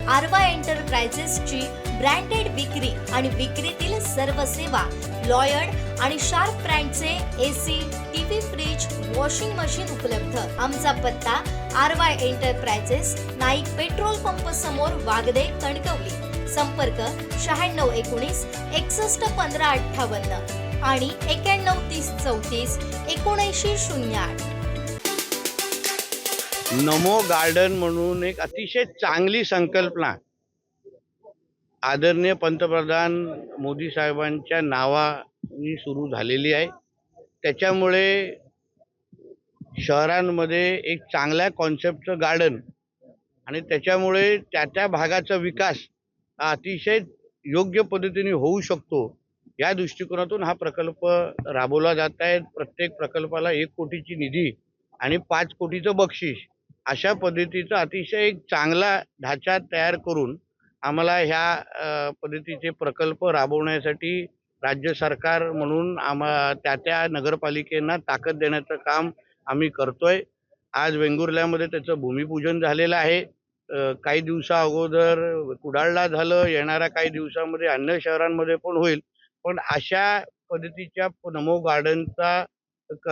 आरवा एंटरप्राइजेसची branded विक्री आणि विक्रीतील सर्व सेवा, लॉयड आणि शार्प ब्रँडचे AC, TV, fridge, washing machine उपलब्ध. आमचा पत्ता Aarva enterprises, Naik petrol pump समोर, वागदे, कणकवली. संपर्क 9619 61 15 58 आणि 91 30 34 7908. नमो गार्डन म्हणून एक अतिशय चांगली संकल्पना आदरणीय पंतप्रधान मोदी साहेबांच्या नावाने सुरू झालेली आहे. त्याच्यामुळे शहरांमध्ये एक चांगल्या कॉन्सेप्टचं गार्डन आणि त्याच्यामुळे त्या भागाचा विकास हा अतिशय योग्य पद्धतीने होऊ शकतो. या दृष्टिकोनातून हा प्रकल्प राबवला जात आहे. प्रत्येक प्रकल्पाला 1 कोटीची निधी आणि 5 कोटीचं बक्षीस अशा पद्धतीचा अतिशय एक चांगला ढाचा तयार करून आम्हाला ह्या पद्धतीचे प्रकल्प राबवण्यासाठी राज्य सरकार म्हणून त्या नगरपालिकेंना ताकद देण्याचं काम आम्ही करतोय. आज वेंगुर्ल्यामध्ये त्याचं भूमिपूजन झालेलं आहे. काही दिवसा अगोदर कुडाळला झालं. येणाऱ्या काही दिवसामध्ये अन्य शहरांमध्ये पण होईल. पण अशा पद्धतीच्या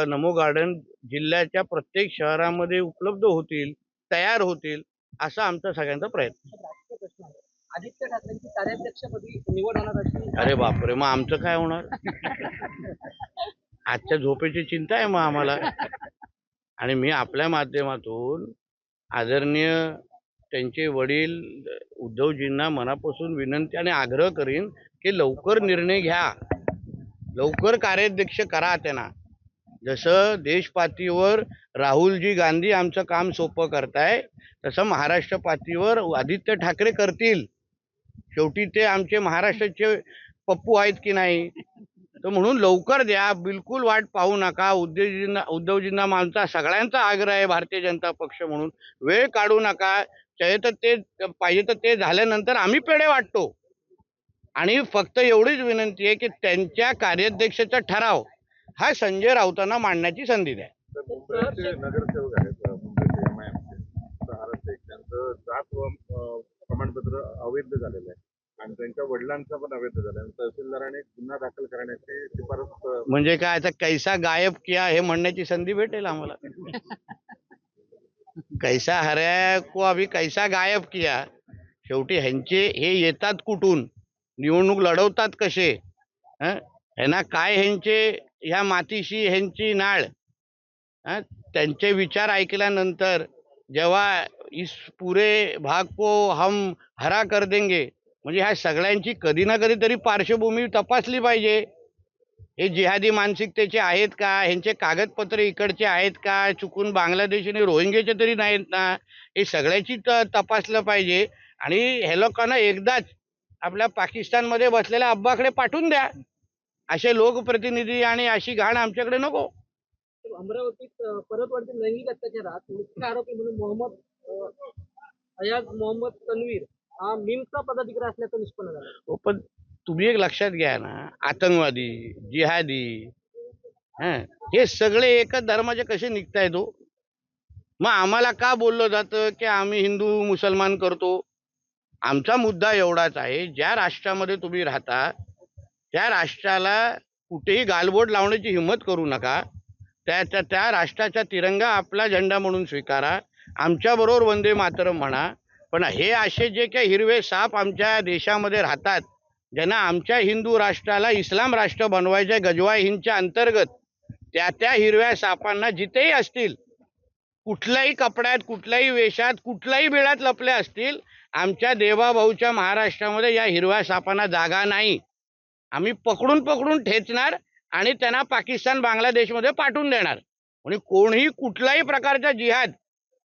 नमो गार्डन जिल्ह्याच्या प्रत्येक शहरामध्ये उपलब्ध होतील, तयार होतील, असा आमचा सगळ्यांचा प्रयत्न. आदित्य ठाकरेंची कार्याध्यक्षपदी निवड होणार अशी. अरे बापरे, मग आमचं काय होणार? आजच्या झोपेची चिंता आहे मग आम्हाला. आणि मी आपल्या माध्यमातून आदरणीय त्यांचे वडील उद्धवजींना मनापासून विनंती आणि आग्रह करीन की लवकर निर्णय घ्या, लवकर कार्याध्यक्ष करा त्यांना. जसं देशपातळीवर राहुलजी गांधी आमचं काम सोपं करताय, तसं महाराष्ट्र पातळीवर आदित्य ठाकरे करतील. शेवटी ते आमचे महाराष्ट्राचे पप्पू आहेत की नाही. तर म्हणून लवकर द्या, बिलकुल वाट पाहू नका. उद्धवजींना आमचा सगळ्यांचा आग्रह आहे भारतीय जनता पक्ष म्हणून, वेळ काढू नका. पाहिजे तर ते झाल्यानंतर आम्ही पेढे वाटतो. आणि फक्त एवढीच विनंती आहे की त्यांच्या कार्याध्यक्षाचा ठराव हा संजय राऊतांना मांडण्याची संधी द्या. मुंबईचे नगरसेवक आहेत, मुंबईचे MIMचे त्यांचं जात व प्रमाणपत्र अवैध झालेलं आहे आणि त्यांच्या वडिलांचा पण अवैध झाला आहे. तहसीलदाराने गुन्हा दाखल करण्याची शिफारस. म्हणजे काय, आता कैसा गायब किया हे म्हणण्याची संधी भेटेल आम्हाला. कैसा हराया को अभी कैसा गायब किया. शेवटी हे येतात कुठून, निवडणूक लढवतात कसे, ह्यांना काय, ह्या मातीशी ह्यांची नाळ. त्यांचे विचार ऐकल्यानंतर जेव्हा इस पुरे भाग को हम हरा कर देंगे, म्हणजे ह्या सगळ्यांची कधी ना कधी तरी पार्श्वभूमी तपासली पाहिजे. हे जिहादी मानसिकतेचे आहेत का, ह्यांचे कागदपत्र इकडचे आहेत का, चुकून बांगलादेश आणि रोहिंग्याचे तरी नाहीत ना, हे सगळ्याची तपासलं पाहिजे. आणि हे लोकांना एकदाच आपल्या पाकिस्तानमध्ये बसलेल्या अब्बाकडे पाठवून द्या. असे लोकप्रतिनिधी आणि अशी घाण आमच्याकडे नको. अमरावतीत परतवाडीतील लैंगिक अत्याचारात मुख्य आरोपी म्हणून अयाज मोहम्मद तन्वीर हा मिमचा पदाधिकारी असल्याचं निष्पन्न झालं. पण तुम्ही एक लक्षात घ्या ना, आतंकवादी, जिहादी हे सगळे एकच धर्माचे कसे निघतायत हो? मग आम्हाला का बोललं जातं की आम्ही हिंदू मुसलमान करतो? आमचा मुद्दा एवढाच आहे, ज्या राष्ट्रामध्ये तुम्ही राहता त्या राष्ट्राला कुठेही गालबोट लावण्याची हिंमत करू नका. त्या राष्ट्राचा तिरंगा आपला झेंडा म्हणून स्वीकारा. आमच्याबरोबर वंदे मातरम म्हणा. पण हे असे जे काही हिरवे साप आमच्या देशामध्ये राहतात, ज्यांना आमच्या हिंदू राष्ट्राला इस्लाम राष्ट्र बनवायचे गजवा हिंदच्या अंतर्गत, त्या हिरव्या सापांना जिथेही असतील, कुठल्याही कपड्यात, कुठल्याही वेशात, कुठल्याही बिळात लपले असतील, आमच्या देवाभाऊच्या महाराष्ट्रामध्ये या हिरव्या सापांना जागा नाही. आम्ही पकडून ठेचणार आणि त्यांना पाकिस्तान, बांगलादेशमध्ये पाठवून देणार. म्हणजे कोणीही कुठल्याही प्रकारचा जिहाद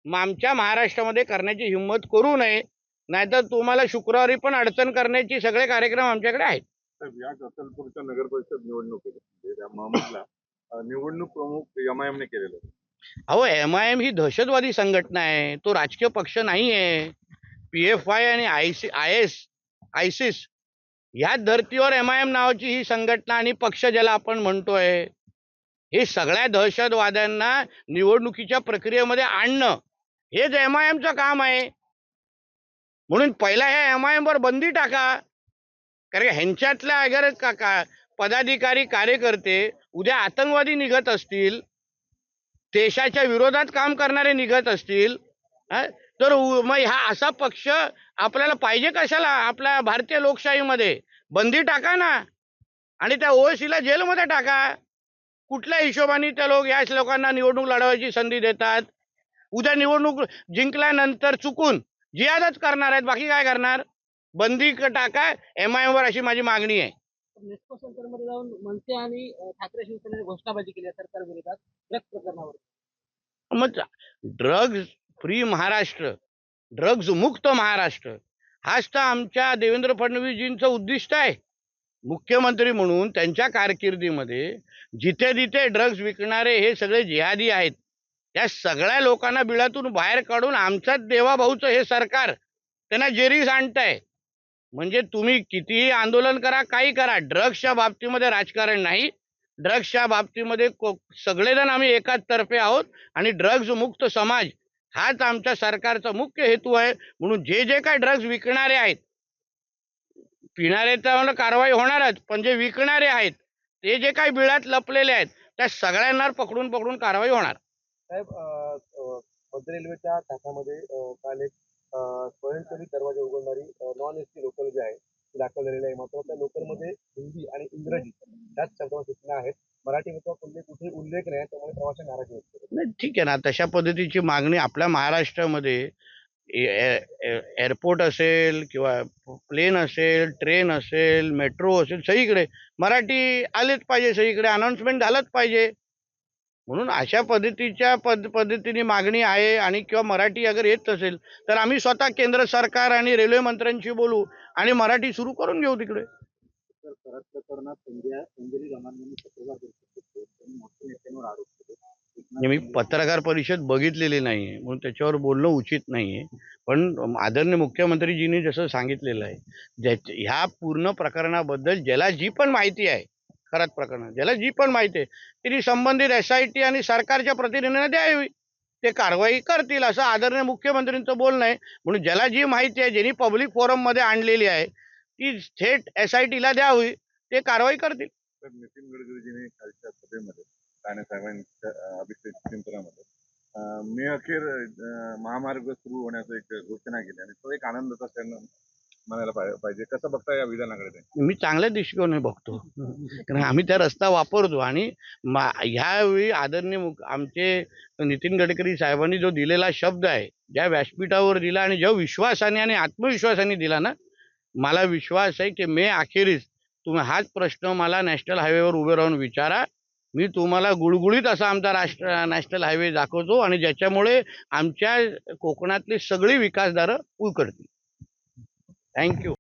आमच्या महाराष्ट्रामध्ये करण्याची हिंमत करू नये, नाहीतर तुम्हाला शुक्रवारी पण अडचण करण्याची सगळे कार्यक्रम आमच्याकडे आहेत. या अचलपूरच्या नगर परिषद निवडणुकीला निवडणूक प्रमुख MIM ने केलेलं. अहो, MIM ही दहशतवादी संघटना आहे, तो राजकीय पक्ष नाही आहे. PFI आणि ISIS ह्या धर्तीवर MIM नावाची ही संघटना आणि पक्ष ज्याला आपण म्हणतोय, हे सगळ्या दहशतवाद्यांना निवडणुकीच्या प्रक्रियेमध्ये आणणं हेच MIMचं काम आहे. म्हणून पहिला ह्या MIM वर बंदी टाका. कारण ह्यांच्यातल्या अगर पदाधिकारी कार्यकर्ते उद्या आतंकवादी निघत असतील, देशाच्या विरोधात काम करणारे निघत असतील, तर मग हा असा पक्ष आपल्याला पाहिजे कशाला? आपल्या भारतीय लोकशाहीमध्ये बंदी टाका ना, आणि त्या ओवेसीला जेलमध्ये टाका. कुठल्या हिशोबाने त्या याच लोकांना निवडणूक लढवायची संधी देतात? उद्या निवडणूक जिंकल्यानंतर चुकून जिहादच करणार आहेत, बाकी काय करणार? बंदी टाका MIM वर, अशी माझी मागणी आहे. नेस्को सेंटरमध्ये जाऊन मनसे आणि ठाकरे शिवसेनेने घोषणाबाजी केली आहे सरकार विरोधात ड्रग्ज प्रकरणावर. मग ड्रग्ज फ्री महाराष्ट्र, ड्रग्ज मुक्त महाराष्ट्र, हाच तर आमच्या देवेंद्र फडणवीसजींचं उद्दिष्ट आहे. मुख्यमंत्री म्हणून त्यांच्या कारकिर्दीमध्ये जिथे जिथे ड्रग्ज विकणारे हे सगळे जिहादी आहेत, त्या सगळ्या लोकांना बिळातून बाहेर काढून आमच्याच देवाभाऊचं हे सरकार त्यांना जेरीस आणतंय. म्हणजे तुम्ही कितीही आंदोलन करा, काही करा, ड्रग्सच्या बाबतीमध्ये राजकारण नाही. ड्रग्सच्या बाबतीमध्ये सगळेजण आम्ही एकाच तर्फे आहोत, आणि ड्रग्ज मुक्त समाज हाच आमच्या सरकारचा मुख्य हेतू आहे. म्हणून जे जे काही ड्रग्ज विकणारे आहेत, पिणारे तर कारवाई होणारच, पण जे विकणारे आहेत, ते जे काही बिळात लपलेले आहेत, त्या सगळ्यांना पकडून कारवाई होणार. साहेब, मध्य रेल्वेच्या ताफ्यामध्ये काल एक स्वयंचलित दरवाजा उघडणारी नॉन एसी लोकल जे आहे ती दाखल झालेली आहे. मात्र त्या लोकलमध्ये हिंदी आणि इंग्रजी याच शब्दावर सूचना आहेत. मराठीमध्ये कुठे उल्लेख नाही, त्यामुळे प्रवासी नाराज होत. नाही, ठीक आहे ना, तशा पद्धतीची मागणी आपल्या महाराष्ट्रामध्ये एअरपोर्ट असेल किंवा प्लेन असेल, ट्रेन असेल, मेट्रो असेल, सगळीकडे मराठी आलेच पाहिजे, सगळीकडे अनाउन्समेंट झालंच पाहिजे. म्हणून अशा पद्धतीच्या पद्धतीने मागणी आहे. आणि किंवा मराठी अगर येत असेल तर आम्ही स्वतः केंद्र सरकार आणि रेल्वे मंत्र्यांशी बोलू आणि मराठी सुरू करून घेऊ तिकडे. तर खराब प्रकरणात अंजली गमानी पत्रकार परिषद मोठ्या नेत्यांवर आरोप केले. मी पत्रकार परिषद बघितलेली नाही म्हणून त्याच्यावर बोलणं उचित नाहीये. पण आदरणीय मुख्यमंत्रीजींनी जसं सांगितलेलं आहे, ह्या पूर्ण प्रकरणाबद्दल ज्याला जी पण माहिती आहे, खराब प्रकरणात ज्याला जी पण माहिती आहे, त्यांनी संबंधित SIT आणि सरकारच्या प्रतिनिधींना द्यावी, ते कारवाई करतील, असं आदरणीय मुख्यमंत्र्यांचं बोलणं आहे. म्हणून ज्याला जी माहिती आहे, ज्यांनी पब्लिक फोरममध्ये आणलेली आहे, ती थेट SITला द्यावी, ते कारवाई करतील. तर नितीन गडकरीजीने कालच्या सभेमध्ये ठाणे साहेबांच्या अभिषेक चिंतनामध्ये मे अखेर महामार्ग सुरू होण्याचं एक घोषणा केली, आणि तो एक आनंदाचा क्षण म्हणायला पाहिजे. कसं बघता या विधानाकडे? मी चांगल्या दृष्टिकोनाने बघतो, कारण आम्ही त्या रस्ता वापरतो. आणि ह्यावेळी आदरणीय आमचे नितीन गडकरी साहेबांनी जो दिलेला शब्द आहे, ज्या व्यासपीठावर दिला आणि ज्या विश्वासाने आणि आत्मविश्वासाने दिला ना, मला विश्वास आहे की मे अखेरीस तुम्ही हाच प्रश्न मला नॅशनल हायवेवर उभे राहून विचारा, मी तुम्हाला गुळगुळीत असा आमचा नॅशनल हायवे दाखवतो, आणि ज्याच्यामुळे आमच्या कोकणातली सगळी विकासदारं उलकडतील. थँक्यू.